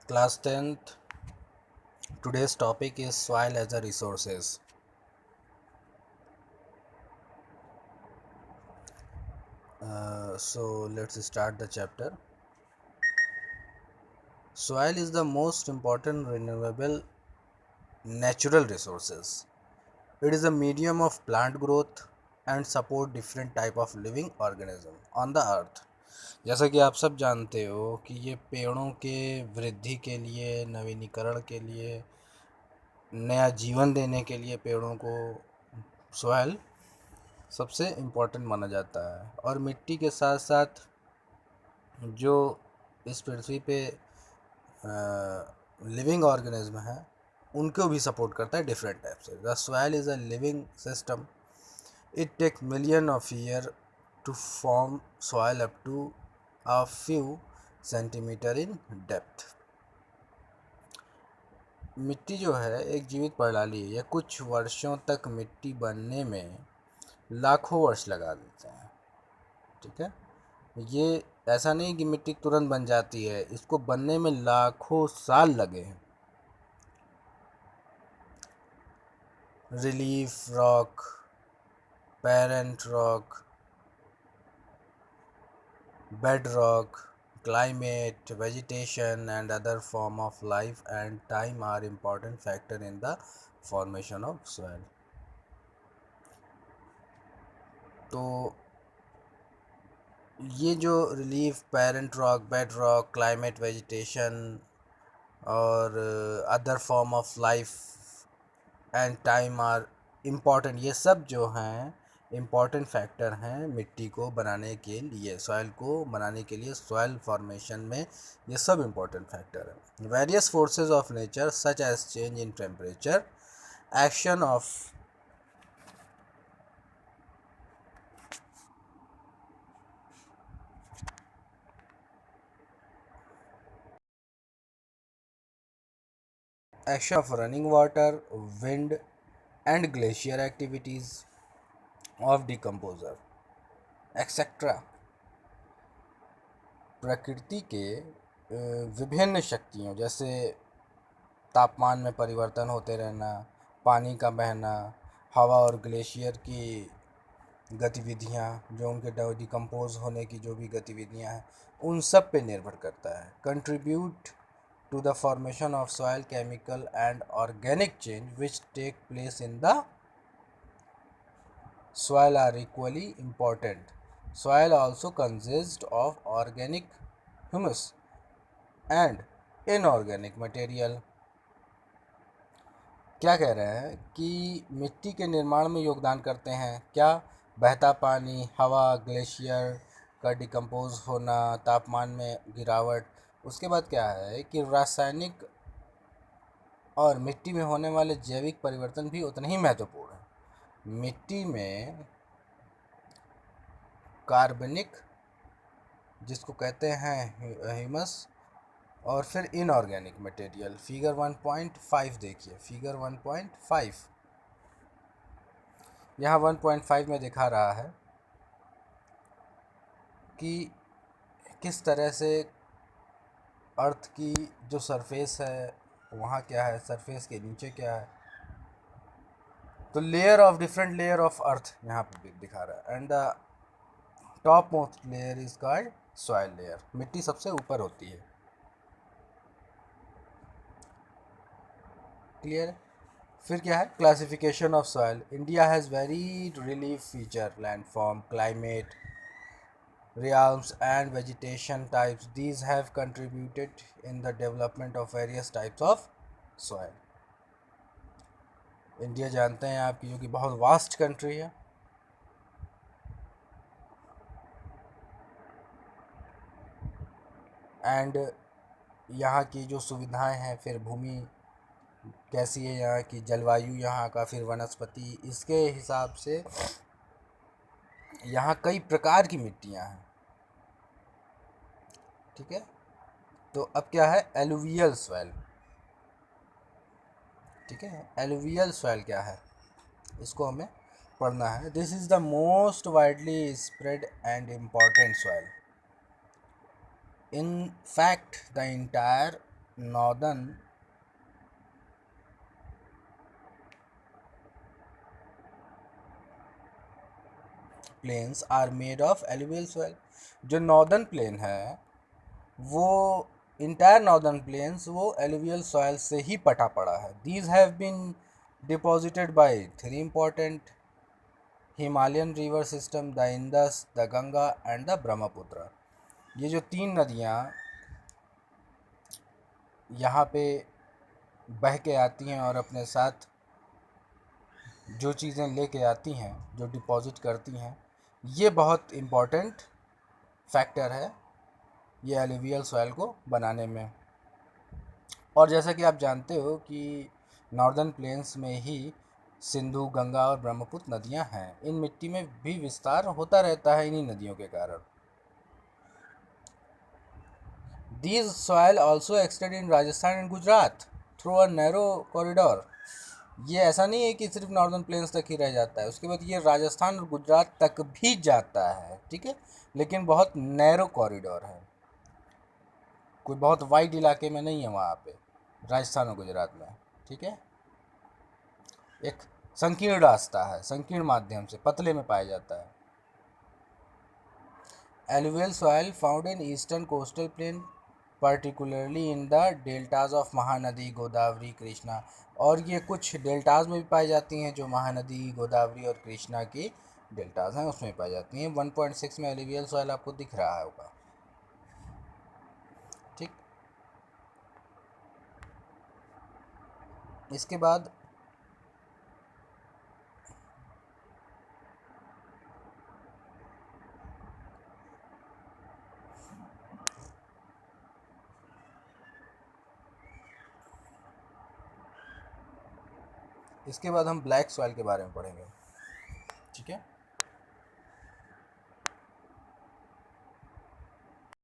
Class 10th. Today's topic is soil as a resources. So let's start the chapter. Soil is the most important renewable natural resources. It is a medium of plant growth and support different type of living organism on the earth. जैसा कि आप सब जानते हो कि ये पेड़ों के वृद्धि के लिए, नवीनीकरण के लिए, नया जीवन देने के लिए पेड़ों को सॉइल सबसे इम्पोर्टेंट माना जाता है। और मिट्टी के साथ साथ जो इस पृथ्वी पे लिविंग ऑर्गेनिज्म है उनको भी सपोर्ट करता है डिफरेंट टाइप से। The soil is a living system. It take million of year to form soil up to a few centimetre in depth. मिट्टी जो है एक जीवित प्रणाली है। यह कुछ वर्षों तक मिट्टी बनने में लाखों वर्ष लगा देते हैं। ठीक है, ये ऐसा नहीं कि मिट्टी तुरंत बन जाती है, इसको बनने में लाखों साल लगे हैं। Relief rock, parent rock, bed rock, climate, vegetation and other form of life and time are important factor in the formation of soil. तो ये जो relief, parent rock, bed rock, climate, vegetation और other form of life and time are important, ये सब जो हैं important factor हैं मिट्टी को बनाने के लिए, सॉइल को बनाने के लिए, सॉइल फॉर्मेशन में ये सब इम्पॉर्टेंट फैक्टर हैं। Various forces of nature such as change in temperature, action of running water, wind and glacier activities of decomposer etcetera प्रकृति के विभिन्न शक्तियों जैसे तापमान में परिवर्तन होते रहना, पानी का बहना, हवा और ग्लेशियर की गतिविधियाँ, जो उनके डिकम्पोज होने की जो भी गतिविधियाँ हैं, उन सब पे निर्भर करता है। Contribute to the formation of soil chemical and organic change which take place in the soil are equally important. Soil also consists of organic humus and inorganic material. क्या कह रहे हैं कि मिट्टी के निर्माण में योगदान करते हैं क्या? बहता पानी, हवा, ग्लेशियर का डिकम्पोज होना, तापमान में गिरावट। उसके बाद क्या है कि रासायनिक और मिट्टी में होने वाले जैविक परिवर्तन भी उतने ही महत्वपूर्ण हैं। मिट्टी में कार्बनिक, जिसको कहते हैं ह्यूमस, और फिर इनऑर्गेनिक मटेरियल। फिगर 1.5 देखिए, फिगर 1.5 यहाँ 1.5 में दिखा रहा है कि किस तरह से अर्थ की जो सरफेस है वहाँ क्या है, सरफेस के नीचे क्या है। तो layer of different layer of earth यहाँ पे दिखा रहा है। And the top most layer is called soil layer. मिट्टी सबसे ऊपर होती है। क्लियर है? फिर क्या है? Classification of soil. India has very relief feature, landform, climate, realms and vegetation types. These have contributed in the development of various types of soil. India जानते हैं आप कि बहुत वास्ट कंट्री है। एंड यहाँ की जो सुविधाएं हैं, फिर भूमि कैसी है, यहाँ की जलवायु, यहाँ का फिर वनस्पति, इसके हिसाब से यहाँ कई प्रकार की मिट्टियाँ हैं। ठीक है, तो अब क्या है? Alluvial soil. ठीक है, एलुवियल सॉइल क्या है इसको हमें पढ़ना है। This is the most widely spread and important soil. In fact the entire northern plains are made of alluvial soil. जो नॉर्दर्न प्लेन है वो इंटायर नॉर्दर्न प्लेन्स वो एलुवियल सॉइल से ही पटा पड़ा है। These have been deposited by three important Himalayan river system, the Indus, the Ganga and the Brahmaputra. ये जो तीन नदियाँ यहाँ पे बह के आती हैं और अपने साथ जो चीज़ें लेके आती हैं, जो डिपॉजिट करती हैं, ये बहुत इम्पॉर्टेंट फैक्टर है ये एलुवियल सॉइल को बनाने में। और जैसा कि आप जानते हो कि नॉर्दर्न प्लेन्स में ही सिंधु, गंगा और ब्रह्मपुत्र नदियां हैं। इन मिट्टी में भी विस्तार होता रहता है इन्हीं नदियों के कारण। These soil also extend in Rajasthan and Gujarat through a narrow corridor. ये ऐसा नहीं है कि सिर्फ नॉर्दर्न प्लेन्स तक ही रह जाता है, उसके बाद ये राजस्थान और गुजरात तक भी जाता है, ठीक है, लेकिन बहुत नैरो कॉरिडोर है, कोई बहुत वाइड इलाके में नहीं है वहाँ पे राजस्थान और गुजरात में, ठीक है। एक संकीर्ण रास्ता है, संकीर्ण माध्यम से पतले में पाया जाता है। Alluvial soil found in eastern coastal plain particularly in the deltas of Mahanadi, Godavari, Krishna. और ये कुछ डेल्टाज में भी पाई जाती हैं, जो महानदी, गोदावरी और कृष्णा की डेल्टाज हैं उसमें पाई जाती हैं। 1.6 में एलुवियल सॉइल आपको दिख रहा होगा, ठीक। इसके बाद हम ब्लैक सॉइल के बारे में पढ़ेंगे, ठीक है।